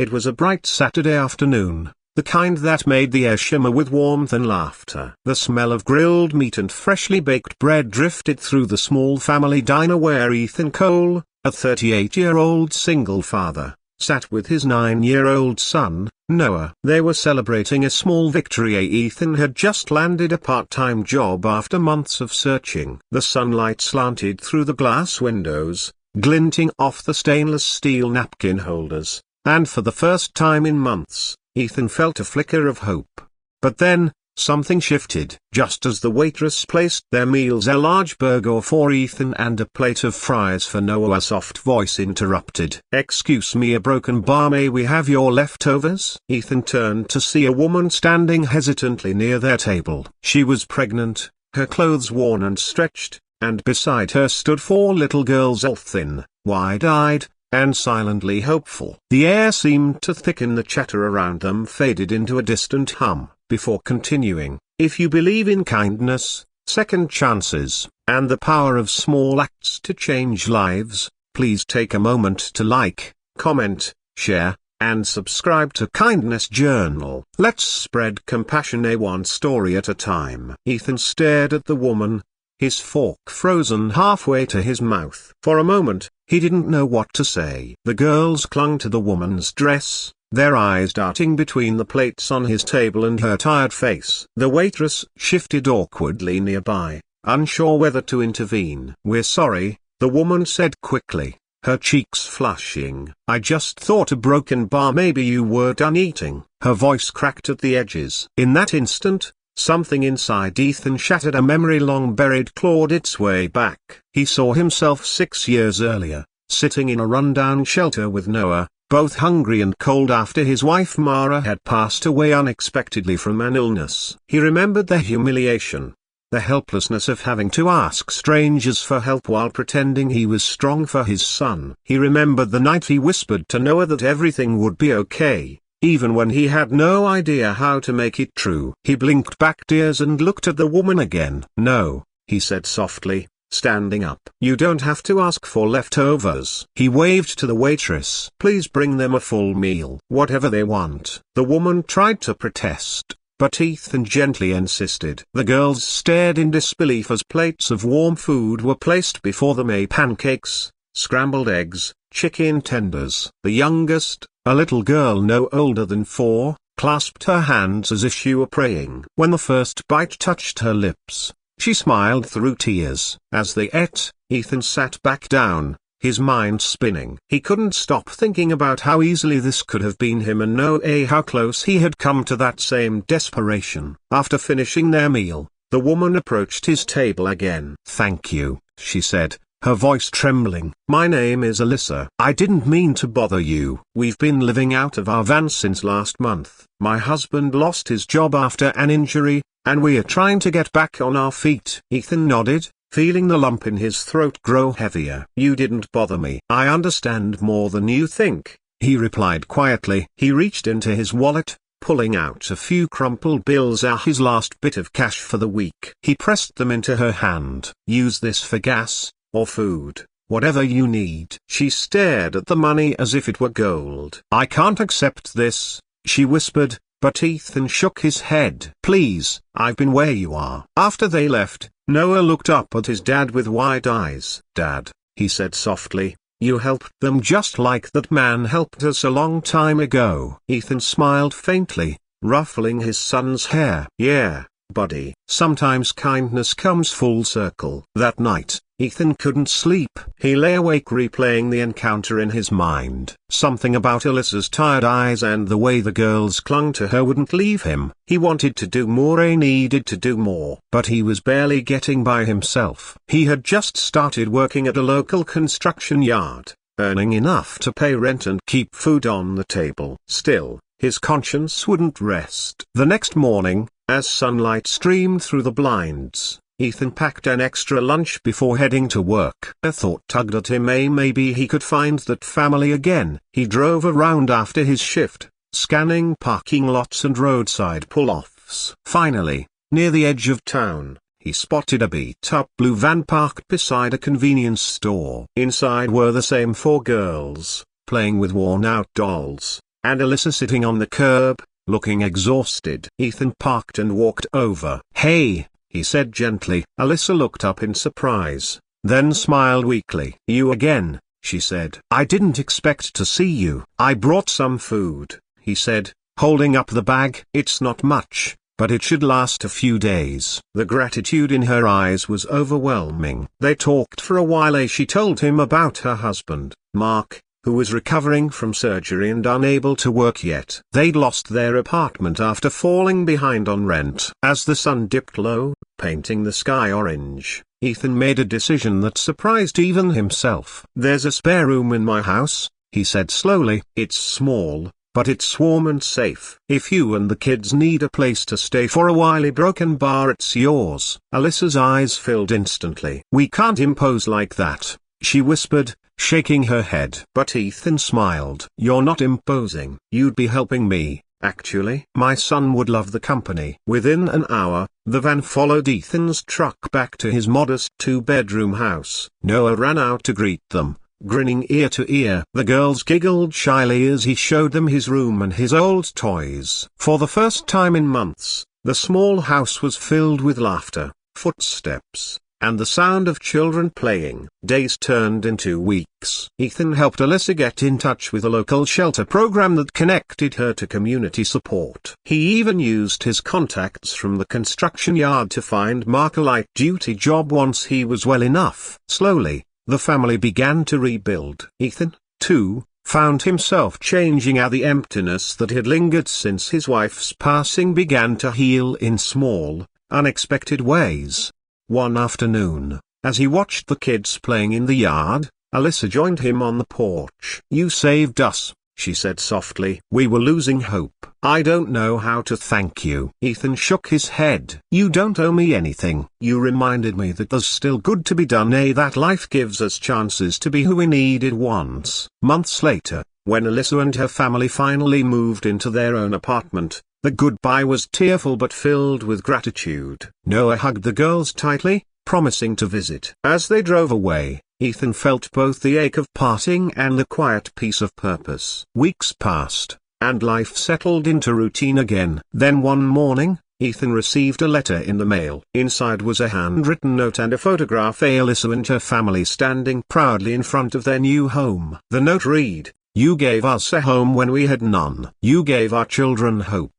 It was a bright Saturday afternoon, the kind that made the air shimmer with warmth and laughter. The smell of grilled meat and freshly baked bread drifted through the small family diner where Ethan Cole, a 38-year-old single father, sat with his 9-year-old son, Noah. They were celebrating a small victory. Ethan had just landed a part-time job after months of searching. The sunlight slanted through the glass windows, glinting off the stainless steel napkin holders, and for the first time in months, Ethan felt a flicker of hope. But then, something shifted. Just as the waitress placed their meals, a large burger for Ethan and a plate of fries for Noah, a soft voice interrupted. "Excuse me, a broken bar, may we have your leftovers?" Ethan turned to see a woman standing hesitantly near their table. She was pregnant, her clothes worn and stretched, and beside her stood 4 little girls, all thin, wide-eyed, and silently hopeful. The air seemed to thicken. The chatter around them faded into a distant hum, before continuing. "If you believe in kindness, second chances, and the power of small acts to change lives, please take a moment to like, comment, share, and subscribe to Kindness Journal. Let's spread compassion, one story at a time." Ethan stared at the woman, his fork frozen halfway to his mouth. For a moment, he didn't know what to say. The girls clung to the woman's dress, their eyes darting between the plates on his table and her tired face. The waitress shifted awkwardly nearby, unsure whether to intervene. "We're sorry," the woman said quickly, her cheeks flushing. "I just thought a broken bar, maybe you were done eating." Her voice cracked at the edges. In that instant, something inside Ethan shattered. A memory long buried clawed its way back. He saw himself 6 years earlier, sitting in a rundown shelter with Noah, both hungry and cold after his wife Mara had passed away unexpectedly from an illness. He remembered the humiliation, the helplessness of having to ask strangers for help while pretending he was strong for his son. He remembered the night he whispered to Noah that everything would be okay, even when he had no idea how to make it true. He blinked back tears and looked at the woman again. "No," he said softly, standing up. "You don't have to ask for leftovers." He waved to the waitress. "Please bring them a full meal, whatever they want." The woman tried to protest, but Ethan gently insisted. The girls stared in disbelief as plates of warm food were placed before them: pancakes, scrambled eggs, chicken tenders. The youngest, a little girl no older than 4, clasped her hands as if she were praying. When the first bite touched her lips, she smiled through tears. As they ate, Ethan sat back down, his mind spinning. He couldn't stop thinking about how easily this could have been him, and how close he had come to that same desperation. After finishing their meal, the woman approached his table again. "Thank you," she said, her voice trembling. "My name is Alyssa. I didn't mean to bother you. We've been living out of our van since last month. My husband lost his job after an injury, and we are trying to get back on our feet." Ethan nodded, feeling the lump in his throat grow heavier. "You didn't bother me. I understand more than you think," he replied quietly. He reached into his wallet, pulling out a few crumpled bills, his last bit of cash for the week. He pressed them into her hand. "Use this for gas, or food, whatever you need." She stared at the money as if it were gold. "I can't accept this," she whispered, but Ethan shook his head. "Please, I've been where you are." After they left, Noah looked up at his dad with wide eyes. "Dad," he said softly, "you helped them just like that man helped us a long time ago." Ethan smiled faintly, ruffling his son's hair. "Yeah, buddy. Sometimes kindness comes full circle." That night, Ethan couldn't sleep. He lay awake replaying the encounter in his mind. Something about Alyssa's tired eyes and the way the girls clung to her wouldn't leave him. He wanted to do more, needed to do more. But he was barely getting by himself. He had just started working at a local construction yard, earning enough to pay rent and keep food on the table. Still, his conscience wouldn't rest. The next morning, as sunlight streamed through the blinds, Ethan packed an extra lunch before heading to work. A thought tugged at him, maybe he could find that family again. He drove around after his shift, scanning parking lots and roadside pull-offs. Finally, near the edge of town, he spotted a beat-up blue van parked beside a convenience store. Inside were the same 4 girls, playing with worn-out dolls. and Alyssa sitting on the curb, looking exhausted. Ethan parked and walked over. "Hey," he said gently. Alyssa looked up in surprise, then smiled weakly. "You again," she said. "I didn't expect to see you." "I brought some food," he said, holding up the bag. "It's not much, but it should last a few days." The gratitude in her eyes was overwhelming. They talked for a while as she told him about her husband, Mark, who was recovering from surgery and unable to work yet. They'd lost their apartment after falling behind on rent. As the sun dipped low, painting the sky orange, Ethan made a decision that surprised even himself. "There's a spare room in my house," he said slowly. "It's small, but it's warm and safe. If you and the kids need a place to stay for a while, broken bar, it's yours." Alyssa's eyes filled instantly. "We can't impose like that," she whispered, shaking her head. But Ethan smiled. "You're not imposing. You'd be helping me, actually. My son would love the company." Within an hour, the van followed Ethan's truck back to his modest two-bedroom house. Noah ran out to greet them, grinning ear to ear. The girls giggled shyly as he showed them his room and his old toys. For the first time in months, the small house was filled with laughter, footsteps, and the sound of children playing. Days turned into weeks. Ethan helped Alyssa get in touch with a local shelter program that connected her to community support. He even used his contacts from the construction yard to find Mark a light-duty job once he was well enough. Slowly, the family began to rebuild. Ethan, too, found himself changing as the emptiness that had lingered since his wife's passing began to heal in small, unexpected ways. One afternoon, as he watched the kids playing in the yard, Alyssa joined him on the porch. "You saved us," she said softly. "We were losing hope." "I don't know how to thank you." Ethan shook his head. "You don't owe me anything. You reminded me that there's still good to be done, that life gives us chances to be who we needed once." Months later, when Alyssa and her family finally moved into their own apartment, the goodbye was tearful but filled with gratitude. Noah hugged the girls tightly, promising to visit. As they drove away, Ethan felt both the ache of parting and the quiet peace of purpose. Weeks passed, and life settled into routine again. Then one morning, Ethan received a letter in the mail. Inside was a handwritten note and a photograph of Alyssa and her family standing proudly in front of their new home. The note read, "You gave us a home when we had none. You gave our children hope.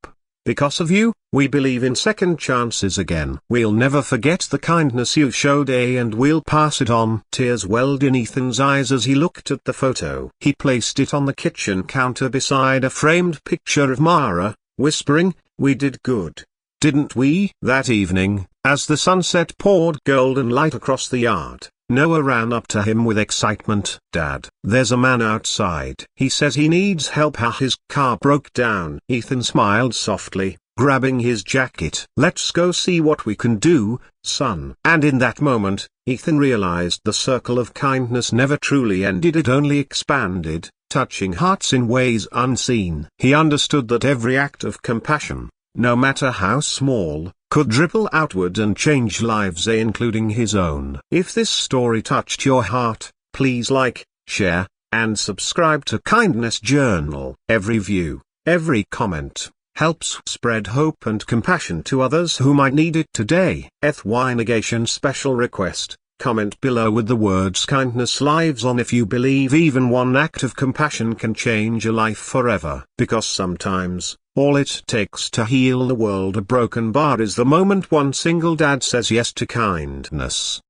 Because of you, we believe in second chances again. We'll never forget the kindness you showed, and we'll pass it on." Tears welled in Ethan's eyes as he looked at the photo. He placed it on the kitchen counter beside a framed picture of Mara, whispering, "We did good, didn't we?" That evening, as the sunset poured golden light across the yard, Noah ran up to him with excitement. "Dad, there's a man outside. He says he needs help. His car broke down." Ethan smiled softly, grabbing his jacket. "Let's go see what we can do, son." And in that moment, Ethan realized the circle of kindness never truly ended, it only expanded, touching hearts in ways unseen. He understood that every act of compassion, no matter how small, could ripple outward and change lives, including his own. If this story touched your heart, please like, share, and subscribe to Kindness Journal. Every view, every comment, helps spread hope and compassion to others who might need it today. Negation special request: comment below with the words "Kindness Lives On" if you believe even one act of compassion can change a life forever. Because sometimes, all it takes to heal the world a broken bar is the moment one single dad says yes to kindness.